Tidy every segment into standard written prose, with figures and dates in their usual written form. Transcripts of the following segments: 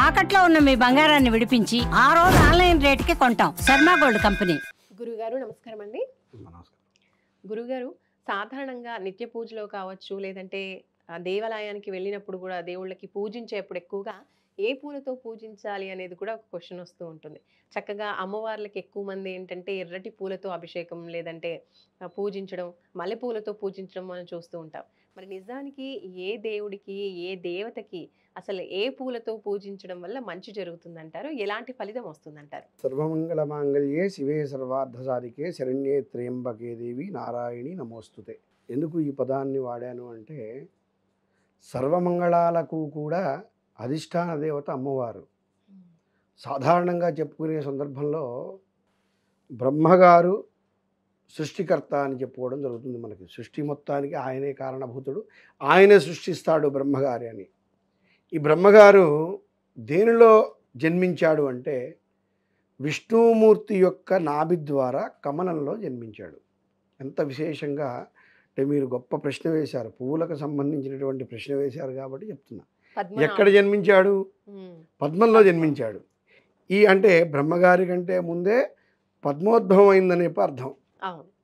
తాకట్లో ఉన్న మీ బంగారాన్ని విడిపించి ఆ రోజు ఆన్లైన్ రేటుకి కొంటాం. Sharma gold company. గురుగారు నమస్కారం అండి. గురుగారు, సాధారణంగా నిత్య పూజలో కావచ్చు, లేదంటే దేవాలయానికి వెళ్ళినప్పుడు కూడా దేవుళ్ళకి పూజించేప్పుడు ఎక్కువగా ఏ పూలతో పూజించాలి అనేది కూడా ఒక క్వశ్చన్ వస్తూ ఉంటుంది. చక్కగా అమ్మవార్లకి ఎక్కువ మంది ఏంటంటే ఎర్రటి పూలతో అభిషేకం, లేదంటే పూజించడం, మల్లెపూలతో పూజించడం మనం చూస్తూ ఉంటాం. మరి నిజానికి ఏ దేవుడికి, ఏ దేవతకి అసలు ఏ పూలతో పూజించడం వల్ల మంచి జరుగుతుందంటారు? ఎలాంటి ఫలితం వస్తుందంటారు? సర్వమంగళ మాంగళ్యే శివే సర్వార్థసాధికే శరణ్యే త్ర్యంబకే దేవి నారాయణి నమోస్తుతే. ఎందుకు ఈ పదాన్ని వాడాను అంటే, సర్వమంగళాలకు కూడా అధిష్టాన దేవత అమ్మవారు. సాధారణంగా చెప్పుకునే సందర్భంలో బ్రహ్మగారు సృష్టికర్త అని చెప్పుకోవడం జరుగుతుంది. మనకి సృష్టి మొత్తానికి ఆయనే కారణభూతుడు, ఆయనే సృష్టిస్తాడు బ్రహ్మగారి అని. ఈ బ్రహ్మగారు దేనిలో జన్మించాడు అంటే, విష్ణుమూర్తి యొక్క నాభి ద్వారా కమలంలో జన్మించాడు. ఎంత విశేషంగా అంటే, మీరు గొప్ప ప్రశ్న వేశారు, పువ్వులకు సంబంధించినటువంటి ప్రశ్న వేశారు కాబట్టి చెప్తున్నా. ఎక్కడ జన్మించాడు? పద్మంలో జన్మించాడు. ఈ అంటే బ్రహ్మగారి కంటే ముందే పద్మోద్భవం అయిందనే అర్థం.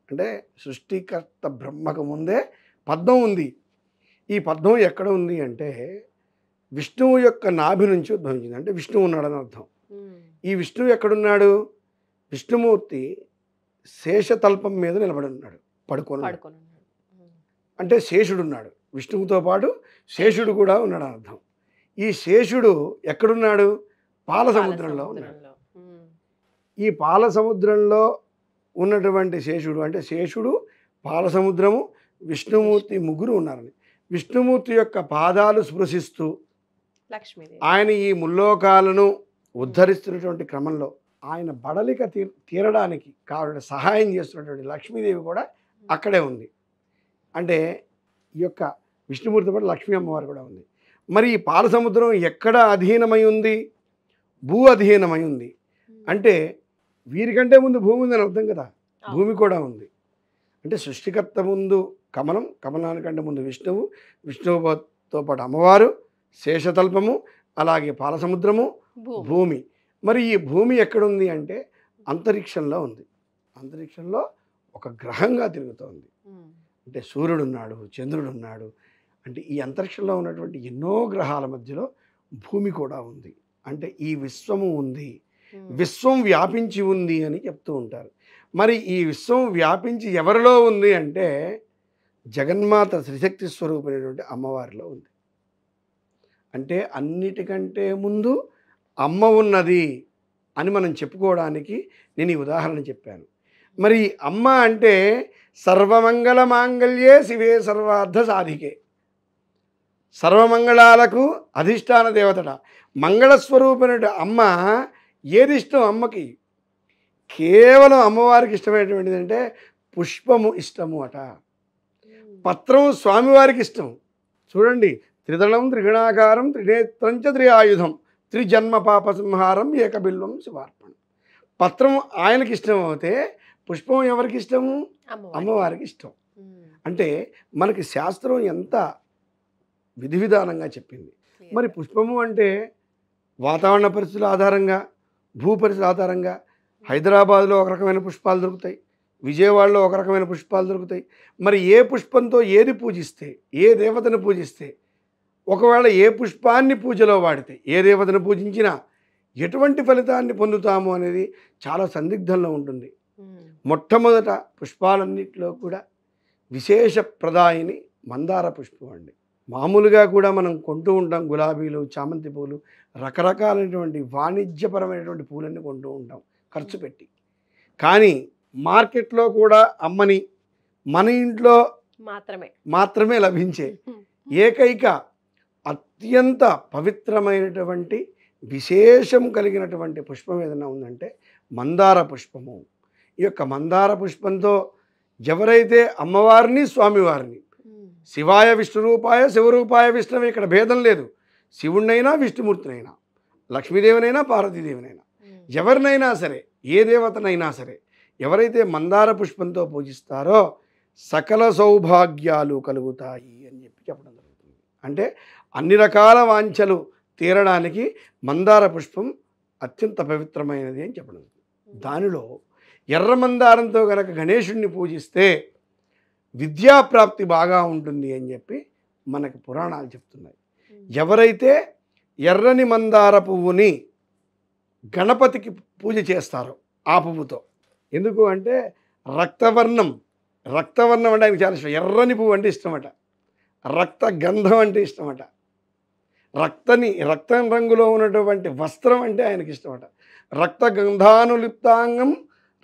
అంటే సృష్టికర్త బ్రహ్మకు ముందే పద్మం ఉంది. ఈ పద్మం ఎక్కడ ఉంది అంటే, విష్ణువు యొక్క నాభి నుంచి ఉద్భవించింది. అంటే విష్ణువు ఉన్నాడని అర్థం. ఈ విష్ణువు ఎక్కడున్నాడు? విష్ణుమూర్తి శేషతల్పం మీద నిలబడి ఉన్నాడు, పడుకొని. అంటే శేషుడు ఉన్నాడు, విష్ణువుతో పాటు శేషుడు కూడా ఉన్నాడు అర్థం. ఈ శేషుడు ఎక్కడున్నాడు? పాల సముద్రంలో ఉన్నాడు. ఈ పాల సముద్రంలో ఉన్నటువంటి శేషుడు అంటే శేషుడు, పాల సముద్రము, విష్ణుమూర్తి ముగ్గురు ఉన్నారని. విష్ణుమూర్తి యొక్క పాదాలు స్పృశిస్తూ ఆయన ఈ ముల్లోకాలను ఉద్ధరిస్తున్నటువంటి క్రమంలో ఆయన బడలిక తీరడానికి కావాలంటే సహాయం చేస్తున్నటువంటి లక్ష్మీదేవి కూడా అక్కడే ఉంది. అంటే ఈ యొక్క విష్ణుమూర్తి పాటు లక్ష్మీ అమ్మవారు కూడా ఉంది. మరి ఈ పాల సముద్రం ఎక్కడ అధీనమై ఉంది? భూ అధీనమై ఉంది. అంటే వీరికంటే ముందు భూమి ఉందని అర్థం కదా, భూమి కూడా ఉంది. అంటే సృష్టికర్త ముందు కమలం, కమలానికంటే ముందు విష్ణువు, విష్ణువుతో పాటు అమ్మవారు, శేషతల్పము, అలాగే పాల సముద్రము, భూమి. మరి ఈ భూమి ఎక్కడుంది అంటే అంతరిక్షంలో ఉంది. అంతరిక్షంలో ఒక గ్రహంగా తిరుగుతోంది. అంటే సూర్యుడు ఉన్నాడు, చంద్రుడు ఉన్నాడు. అంటే ఈ అంతరిక్షంలో ఉన్నటువంటి ఎన్నో గ్రహాల మధ్యలో భూమి కూడా ఉంది. అంటే ఈ విశ్వము ఉంది, విశ్వం వ్యాపించి ఉంది అని చెప్తూ ఉంటారు. మరి ఈ విశ్వం వ్యాపించి ఎవరిలో ఉంది అంటే జగన్మాత త్రిశక్తి స్వరూపమైనటువంటి అమ్మవారిలో ఉంది. అంటే అన్నిటికంటే ముందు అమ్మ ఉన్నది అని మనం చెప్పుకోవడానికి నేను ఈ ఉదాహరణ చెప్పాను. మరి అమ్మ అంటే సర్వమంగళ మాంగళ్యే శివే సర్వార్థ సాధికే, సర్వమంగళాలకు అధిష్టాన దేవతట. మంగళస్వరూపమైన అమ్మ ఏది ఇష్టం అమ్మకి? కేవలం అమ్మవారికి ఇష్టమైనటువంటిది అంటే పుష్పము ఇష్టము అట. పత్రం స్వామివారికి ఇష్టం. చూడండి, త్రిదళం త్రిగణాకారం త్రినేత్రంచ త్రిఆయుధం త్రిజన్మ పాప సంహారం ఏకబిల్వం శివార్పణం. పత్రం ఆయనకి ఇష్టం అవుతే పుష్పం ఎవరికి ఇష్టము? అమ్మవారికి ఇష్టం. అంటే మనకి శాస్త్రం ఎంత విధి విధానంగా చెప్పింది. మరి పుష్పము అంటే వాతావరణ పరిస్థితుల ఆధారంగా, భూ పరిస్థితుల ఆధారంగా హైదరాబాద్లో ఒక రకమైన పుష్పాలు దొరుకుతాయి, విజయవాడలో ఒక రకమైన పుష్పాలు దొరుకుతాయి. మరి ఏ పుష్పంతో ఏది పూజిస్తే, ఏ దేవతను పూజిస్తే, ఒకవేళ ఏ పుష్పాన్ని పూజలో వాడితే, ఏ దేవతను పూజించినా ఎటువంటి ఫలితాన్ని పొందుతాము అనేది చాలా సందిగ్ధంలో ఉంటుంది. మొట్టమొదట పుష్పాలన్నింటిలో కూడా విశేష ప్రదాయిని మందార పుష్పం అండి. మామూలుగా కూడా మనం కొంటూ ఉంటాం గులాబీలు, చామంతి పూలు, రకరకాలైనటువంటి వాణిజ్యపరమైనటువంటి పూలన్నీ కొంటూ ఉంటాం ఖర్చు పెట్టి. కానీ మార్కెట్లో కూడా అమ్మని మన ఇంట్లో మాత్రమే లభించే ఏకైక అత్యంత పవిత్రమైనటువంటి విశేషం కలిగినటువంటి పుష్పం ఏదైనా ఉందంటే మందార పుష్పము. ఈ యొక్క మందార పుష్పంతో ఎవరైతే అమ్మవారిని, స్వామివారిని, శివాయ విష్ణురూపాయ శివరూపాయ విష్ణువు, ఇక్కడ భేదం లేదు, శివుణ్ణైనా విష్ణుమూర్తినైనా, లక్ష్మీదేవినైనా పార్వతీదేవినైనా, ఎవరినైనా సరే, ఏ దేవతనైనా సరే ఎవరైతే మందార పుష్పంతో పూజిస్తారో సకల సౌభాగ్యాలు కలుగుతాయి అని చెప్పి చెప్పడం జరుగుతుంది. అంటే అన్ని రకాల వాంఛలు తీరడానికి మందార పుష్పం అత్యంత పవిత్రమైనది అని చెప్పడం. దానిలో ఎర్ర మందారంతో కనుక గణేశుడిని పూజిస్తే విద్యాప్రాప్తి బాగా ఉంటుంది అని చెప్పి మనకి పురాణాలు చెప్తున్నాయి. ఎవరైతే ఎర్రని మందార పువ్వుని గణపతికి పూజ చేస్తారో ఆ పువ్వుతో, ఎందుకు అంటే రక్తవర్ణం అంటే ఆయనకు చాలా ఇష్టం. ఎర్రని పువ్వు అంటే ఇష్టమట, రక్త గంధం అంటే ఇష్టమట, రక్తం రంగులో ఉన్నటువంటి వస్త్రం అంటే ఆయనకి ఇష్టమట. రక్త గంధానులిప్తాంగం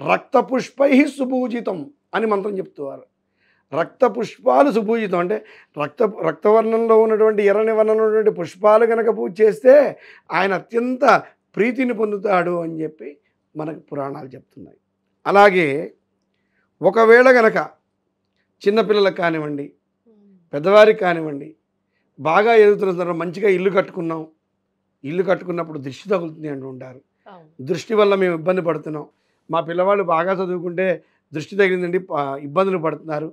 రక్త పుష్పై సుపూజితం అని మంత్రం చెప్తున్నారు. రక్త పుష్పాలు సుపూజితం అంటే రక్తవర్ణంలో ఉన్నటువంటి ఎర్రని వర్ణంలో ఉన్నటువంటి పుష్పాలు కనుక పూజ చేస్తే ఆయన అత్యంత ప్రీతిని పొందుతాడు అని చెప్పి మనకు పురాణాలు చెప్తున్నాయి. అలాగే ఒకవేళ గనక చిన్నపిల్లలకు కానివ్వండి, పెద్దవారికి కానివ్వండి, బాగా ఎదుగుతున్న మంచిగా ఇల్లు కట్టుకున్నప్పుడు దృష్టి తగులుతుంది అంటూ ఉంటారు. దృష్టి వల్ల మేము ఇబ్బంది పడుతున్నాం, మా పిల్లవాళ్ళు బాగా చదువుకుంటే దృష్టి తగిలిందండి, ఇబ్బందులు పడుతున్నారు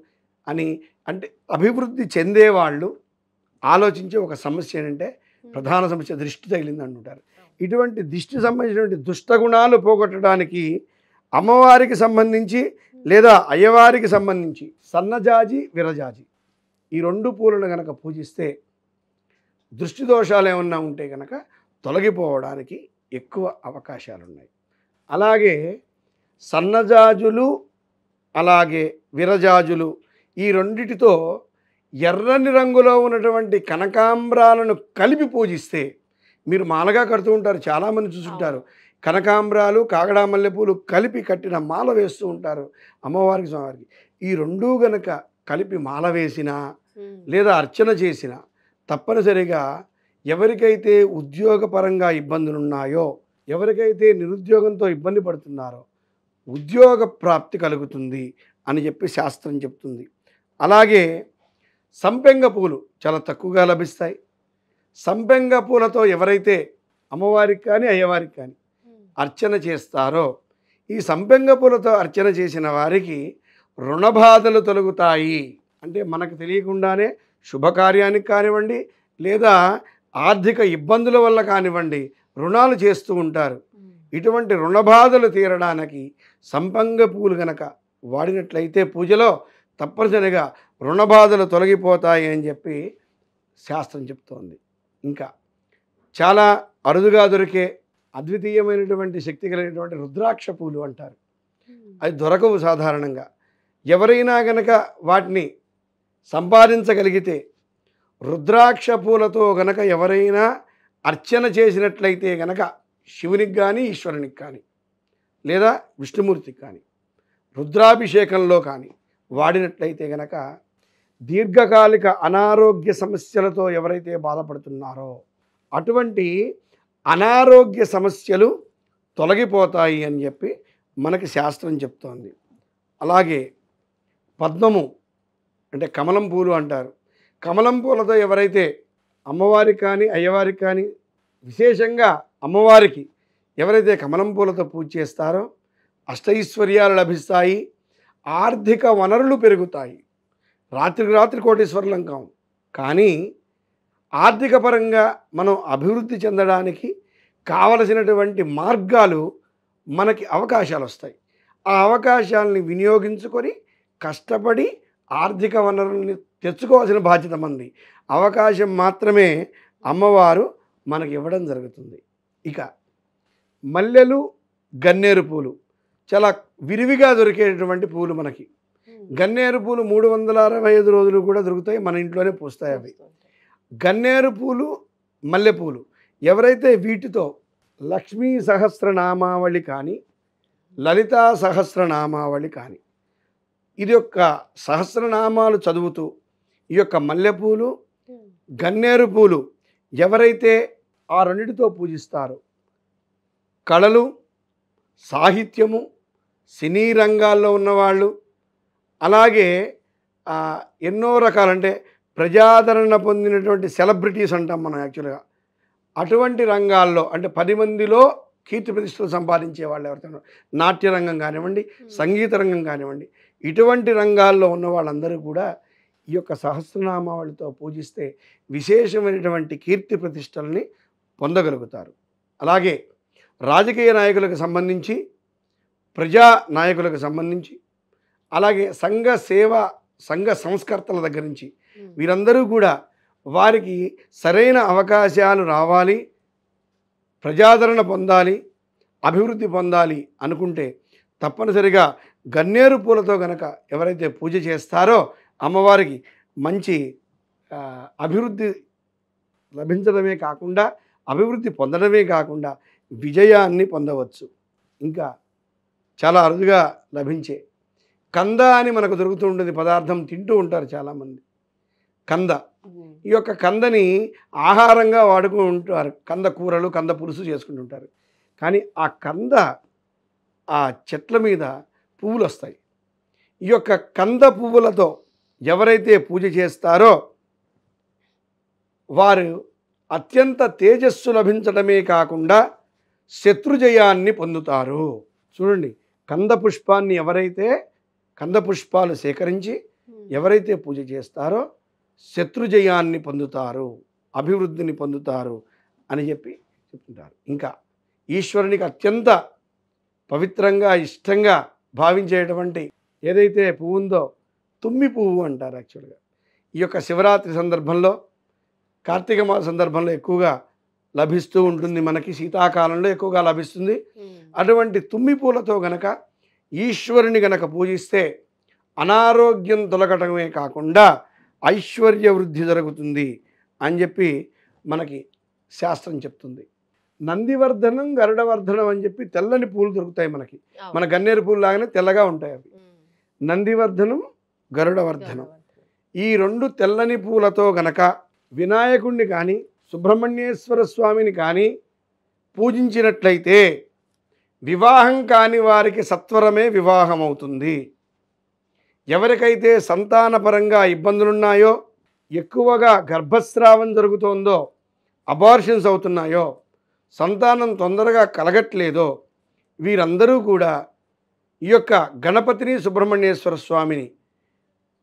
అని అంటే అభివృద్ధి చెందేవాళ్ళు ఆలోచించే ఒక సమస్య ఏంటంటే ప్రధాన సమస్య దృష్టి తగిలింది అంటుంటారు. ఇటువంటి దృష్టి సంబంధించినటువంటి దుష్టగుణాలు పోగొట్టడానికి అమ్మవారికి సంబంధించి లేదా అయ్యవారికి సంబంధించి సన్నజాజి, విరజాజి ఈ 2 పూలను కనుక పూజిస్తే దృష్టి దోషాలు ఏమన్నా ఉంటే కనుక తొలగిపోవడానికి ఎక్కువ అవకాశాలు ఉన్నాయి. అలాగే సన్నజాజులు అలాగే విరజాజులు ఈ రెండిటితో ఎర్రని రంగులో ఉన్నటువంటి కనకాంబరాలను కలిపి పూజిస్తే, మీరు మాలగా కడుతూ ఉంటారు, చాలామంది చూసుంటారు, కనకాంబరాలు కాగడా మల్లెపూలు కలిపి కట్టిన మాల వేస్తూ ఉంటారు అమ్మవారికి, స్వామివారికి. ఈ 2 గనక కలిపి మాల వేసినా లేదా అర్చన చేసినా తప్పనిసరిగా ఎవరికైతే ఉద్యోగపరంగా ఇబ్బందులు ఉన్నాయో, ఎవరికైతే నిరుద్యోగంతో ఇబ్బంది పడుతున్నారో ఉద్యోగ ప్రాప్తి కలుగుతుంది అని చెప్పి శాస్త్రం చెప్తుంది. అలాగే సంపెంగ పూలు చాలా తక్కువగా లభిస్తాయి. సంపెంగ పూలతో ఎవరైతే అమ్మవారికి కానీ అయ్యవారికి కానీ అర్చన చేస్తారో, ఈ సంపెంగ పూలతో అర్చన చేసిన వారికి రుణబాధలు తొలగుతాయి. అంటే మనకు తెలియకుండానే శుభకార్యానికి కానివ్వండి లేదా ఆర్థిక ఇబ్బందుల వల్ల కానివ్వండి రుణాలు చేస్తూ ఉంటారు. ఇటువంటి రుణబాధలు తీరడానికి సంపెంగ పూలు గనక వాడినట్లయితే పూజలో తప్పనిసరిగా రుణబాధలు తొలగిపోతాయి అని చెప్పి శాస్త్రం చెప్తోంది. ఇంకా చాలా అరుదుగా దొరికే అద్వితీయమైనటువంటి శక్తి కలిగినటువంటి రుద్రాక్ష పూలు అంటారు. అది దొరకవు సాధారణంగా. ఎవరైనా గనక వాటిని సంపాదించగలిగితే రుద్రాక్ష పూలతో గనక ఎవరైనా అర్చన చేసినట్లయితే గనక శివునికి కానీ ఈశ్వరునికి కానీ లేదా విష్ణుమూర్తికి కానీ రుద్రాభిషేకంలో కానీ వాడినట్లయితే గనక దీర్ఘకాలిక అనారోగ్య సమస్యలతో ఎవరైతే బాధపడుతున్నారో అటువంటి అనారోగ్య సమస్యలు తొలగిపోతాయి అని చెప్పి మనకి శాస్త్రం చెప్తోంది. అలాగే పద్మము అంటే కమలం పూలు అంటారు. కమలం పూలతో ఎవరైతే అమ్మవారికి కానీ అయ్యవారికి కానీ విశేషంగా అమ్మవారికి ఎవరైతే కమలం పూలతో పూజ చేస్తారో అష్టైశ్వర్యాలు లభిస్తాయి, ఆర్థిక వనరులు పెరుగుతాయి. రాత్రికి రాత్రి కోటీశ్వరులం కావు, కానీ ఆర్థిక పరంగా మనం అభివృద్ధి చెందడానికి కావలసినటువంటి మార్గాలు మనకి అవకాశాలు వస్తాయి. ఆ అవకాశాలని వినియోగించుకొని కష్టపడి ఆర్థిక వనరుల్ని తెచ్చుకోవాల్సిన బాధ్యత మంది. అవకాశం మాత్రమే అమ్మవారు మనకి ఇవ్వడం జరుగుతుంది. ఇక మల్లెలు, గన్నేరు పూలు చాలా విరివిగా దొరికేటటువంటి పూలు. మనకి గన్నేరు పూలు 365 రోజులు కూడా దొరుకుతాయి, మన ఇంట్లోనే పూస్తాయి అవి. గన్నేరు పూలు, మల్లెపూలు ఎవరైతే వీటితో లక్ష్మీ సహస్రనామావళి కానీ లలితా సహస్రనామావళి కానీ ఇది యొక్క సహస్రనామాలు చదువుతూ ఈ యొక్క మల్లెపూలు, గన్నేరు పూలు ఎవరైతే ఆ రెండిటితో పూజిస్తారో కళలు, సాహిత్యము, సినీ రంగాల్లో ఉన్నవాళ్ళు, అలాగే ఎన్నో రకాలంటే ప్రజాదరణ పొందినటువంటి సెలబ్రిటీస్ అంటాం మనం యాక్చువల్గా, అటువంటి రంగాల్లో అంటే 10 మందిలో కీర్తి ప్రతిష్టలు సంపాదించే వాళ్ళు ఎవరితో, నాట్య రంగం కానివ్వండి, సంగీత రంగం కానివ్వండి, ఇటువంటి రంగాల్లో ఉన్న వాళ్ళందరూ కూడా ఈ యొక్క సహస్రనామావళితో పూజిస్తే విశేషమైనటువంటి కీర్తి ప్రతిష్టల్ని పొందగలుగుతారు. అలాగే రాజకీయ నాయకులకు సంబంధించి, ప్రజా నాయకులకు సంబంధించి, అలాగే సంఘ సంస్కర్తల దగ్గర నుంచి వీరందరూ కూడా వారికి సరైన అవకాశాలు రావాలి, ప్రజాదరణ పొందాలి, అభివృద్ధి పొందాలి అనుకుంటే తప్పనిసరిగా గన్నేరు పూలతో గనక ఎవరైతే పూజ చేస్తారో అమ్మవారికి మంచి అభివృద్ధి లభించడమే కాకుండా, అభివృద్ధి పొందడమే కాకుండా విజయాన్ని పొందవచ్చు. ఇంకా చాలా అరుదుగా లభించే కంద అని మనకు దొరుకుతూ ఉంటుంది పదార్థం, తింటూ ఉంటారు చాలామంది. కంద, ఈ యొక్క కందని ఆహారంగా వాడుతూ ఉంటారు. కంద కూరలు, కంద పులుసు చేసుకుంటుంటారు. కానీ ఆ కంద ఆ చెట్ల మీద పువ్వులు వస్తాయి. ఈ యొక్క కంద పువ్వులతో ఎవరైతే పూజ చేస్తారో వారు అత్యంత తేజస్సు లభించడమే కాకుండా శత్రుజయాన్ని పొందుతారు. చూడండి, కంద పుష్పాలు సేకరించి ఎవరైతే పూజ చేస్తారో శత్రుజయాన్ని పొందుతారు, అభివృద్ధిని పొందుతారు అని చెప్పి చెప్తుంటారు. ఇంకా ఈశ్వరునికి అత్యంత పవిత్రంగా ఇష్టంగా భావించేటువంటి ఏదైతే పువ్వు ఉందో తుమ్మి పువ్వు అంటారు. యాక్చువల్గా ఈ యొక్క శివరాత్రి సందర్భంలో, కార్తీక మాస సందర్భంలో ఎక్కువగా లభిస్తూ ఉంటుంది. మనకి శీతాకాలంలో ఎక్కువగా లభిస్తుంది. అటువంటి తుమ్మి పూలతో గనక ఈశ్వరుని గనక పూజిస్తే అనారోగ్యం తొలగటమే కాకుండా ఐశ్వర్య వృద్ధి జరుగుతుంది అని చెప్పి మనకి శాస్త్రం చెప్తుంది. నందివర్ధనం, గరుడవర్ధనం అని చెప్పి తెల్లని పూలు దొరుకుతాయి మనకి. మన గన్నేరు పూలు లాగానే తెల్లగా ఉంటాయి అవి. నందివర్ధనం, గరుడవర్ధనం, ఈ రెండు తెల్లని పూలతో గనక వినాయకుడిని కానీ సుబ్రహ్మణ్యేశ్వర స్వామిని కానీ పూజించినట్లయితే వివాహం కాని వారికి సత్వరమే వివాహం అవుతుంది. ఎవరికైతే సంతానపరంగా ఇబ్బందులున్నాయో, ఎక్కువగా గర్భస్రావం జరుగుతోందో, అబార్షన్స్ అవుతున్నాయో, సంతానం తొందరగా కలగట్లేదో వీరందరూ కూడా ఈ యొక్క గణపతిని, సుబ్రహ్మణ్యేశ్వర స్వామిని,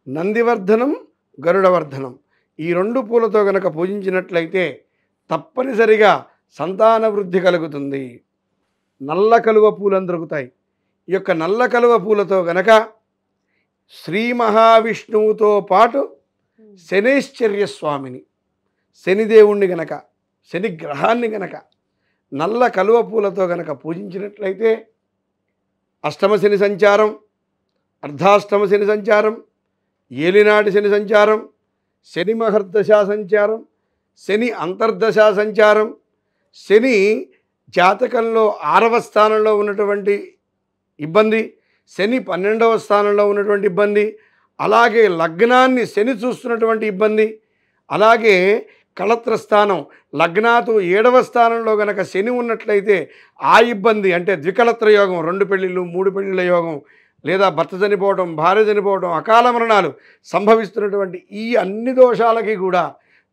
నందివర్ధనం, గరుడవర్ధనం ఈ రెండు పూలతో గనక పూజించినట్లయితే తప్పనిసరిగా సంతాన వృద్ధి కలుగుతుంది. నల్ల కలువ పూలను దొరుకుతాయి. ఈ యొక్క నల్ల కలువ పూలతో గనక శ్రీ మహావిష్ణువుతో పాటు శనైశ్చర్య స్వామిని, శనిదేవుణ్ణి గనక, శని గ్రహాన్ని గనక నల్ల కలువ పూలతో గనక పూజించినట్లయితే అష్టమ శని సంచారం, అర్ధాష్టమ శని సంచారం, ఏలినాటి శని సంచారం, శని మహర్దశా సంచారం, శని అంతర్దశా సంచారం, శని జాతకంలో 6వ స్థానంలో ఉన్నటువంటి ఇబ్బంది, శని 12వ స్థానంలో ఉన్నటువంటి ఇబ్బంది, అలాగే లగ్నాన్ని శని చూస్తున్నటువంటి ఇబ్బంది, అలాగే కళత్ర స్థానం లగ్నాతో 7వ స్థానంలో గనక శని ఉన్నట్లయితే ఆ ఇబ్బంది, అంటే ద్వికళత్ర యోగం, 2 పెళ్ళిళ్ళు 3 పెళ్ళిళ్ళ యోగం, లేదా భర్త చనిపోవటం, భార్య చనిపోవటం, అకాల మరణాలు సంభవిస్తున్నటువంటి ఈ అన్ని దోషాలకి కూడా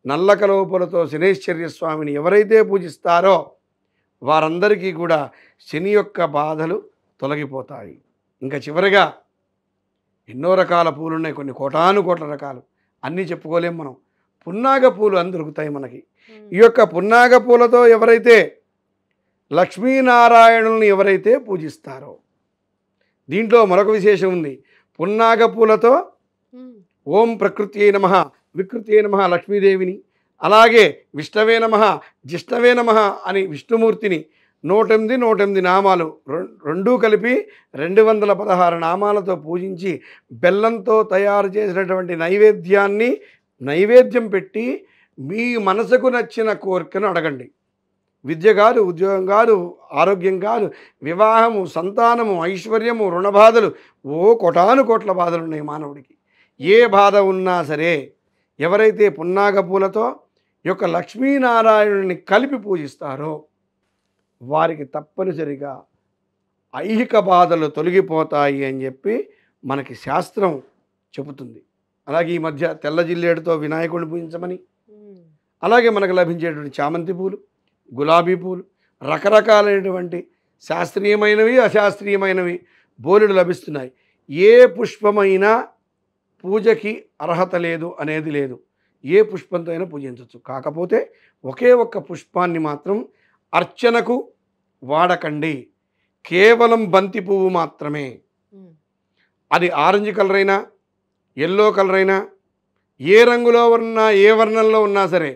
నల్ల కలువ పూలతో శనైశ్చర్య స్వామిని ఎవరైతే పూజిస్తారో వారందరికీ కూడా శని యొక్క బాధలు తొలగిపోతాయి. ఇంకా చివరిగా ఎన్నో రకాల పూలు ఉన్నాయి, కొన్ని కోటాను కోట్ల రకాలు, అన్నీ చెప్పుకోలేం మనం. పున్నాగ పూలు అని దొరుకుతాయి మనకి. ఈ యొక్క పున్నాగ పూలతో ఎవరైతే లక్ష్మీనారాయణుల్ని ఎవరైతే పూజిస్తారో, దీంట్లో మరొక విశేషం ఉంది. పున్నాగ పూలతో ఓం ప్రకృత్యై నమః, వికృత్యై నమః లక్ష్మీదేవిని, అలాగే విష్ణవే నమః, జిష్ణవే నమః అని విష్ణుమూర్తిని 108 నామాలు రెండూ కలిపి 216 నామాలతో పూజించి బెల్లంతో తయారు చేసినటువంటి నైవేద్యం పెట్టి మీ మనసుకు నచ్చిన కోరికను అడగండి. విద్య కాదు, ఉద్యోగం కాదు, ఆరోగ్యం కాదు, వివాహము, సంతానము, ఐశ్వర్యము, రుణబాధలు, కోటాను కోట్ల బాధలు ఉన్నాయి మానవుడికి. ఏ బాధ ఉన్నా సరే ఎవరైతే పున్నాగ పూలతో ఈ యొక్క లక్ష్మీనారాయణుని కలిపి పూజిస్తారో వారికి తప్పనిసరిగా ఐహిక బాధలు తొలగిపోతాయి అని చెప్పి మనకి శాస్త్రం చెబుతుంది. అలాగే ఈ మధ్య తెల్ల జిల్లేడుతో వినాయకుడిని పూజించమని, అలాగే మనకు లభించేటువంటి చామంతి పూలు, గులాబీ పూలు, రకరకాలైనటువంటి శాస్త్రీయమైనవి, అశాస్త్రీయమైనవి బోలెడు లభిస్తున్నాయి. ఏ పుష్పమైనా పూజకి అర్హత లేదు అనేది లేదు. ఏ పుష్పంతో అయినా పూజించవచ్చు. కాకపోతే ఒకే ఒక్క పుష్పాన్ని మాత్రం అర్చనకు వాడకండి. కేవలం బంతి పువ్వు మాత్రమే. అది ఆరెంజ్ కలర్ అయినా, ఎల్లో కలర్ అయినా, ఏ రంగులో ఉన్నా, ఏ వర్ణంలో ఉన్నా సరే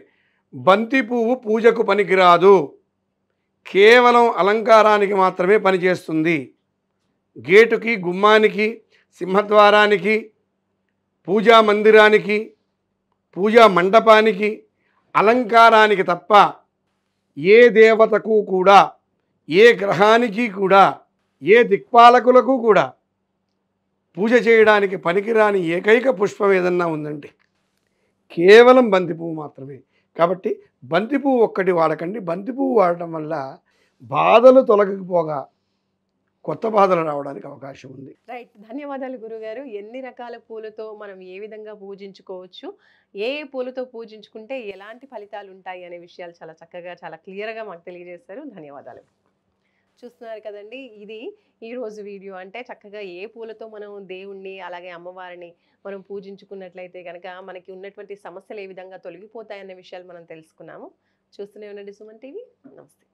బంతి పువ్వు పూజకు పనికిరాదు. కేవలం అలంకారానికి మాత్రమే పనిచేస్తుంది. గేటుకి, గుమ్మానికి, సింహద్వారానికి, పూజా మందిరానికి, పూజా మండపానికి, అలంకారానికి తప్ప ఏ దేవతకు కూడా, ఏ గ్రహానికి కూడా, ఏ దిక్పాలకులకు కూడా పూజ చేయడానికి పనికిరాని ఏకైక పుష్పం ఏదన్నా ఉందంటే కేవలం బంతి పువ్వు మాత్రమే. కాబట్టి బంతి పువ్వు ఒక్కటి వాడకండి. బంతి పువ్వు వాడటం వల్ల బాధలు తొలగిపోగా కొత్త బాధలు రావడానికి అవకాశం ఉంది. రైట్, ధన్యవాదాలు గురుగారు. ఎన్ని రకాల పూలతో మనం ఏ విధంగా పూజించుకోవచ్చు, ఏ ఏ పూలతో పూజించుకుంటే ఎలాంటి ఫలితాలు ఉంటాయి అనే విషయాలు చాలా చక్కగా, చాలా క్లియర్గా మాకు తెలియజేశారు. ధన్యవాదాలు. చూస్తున్నారు కదండి, ఇది ఈరోజు వీడియో. అంటే చక్కగా ఏ పూలతో మనం దేవుణ్ణి అలాగే అమ్మవారిని మనం పూజించుకున్నట్లయితే కనుక మనకి ఉన్నటువంటి సమస్యలు ఏ విధంగా తొలగిపోతాయన్న విషయాలు మనం తెలుసుకున్నాము. చూస్తూనే ఉండండి సుమన్ టీవీ. నమస్తే.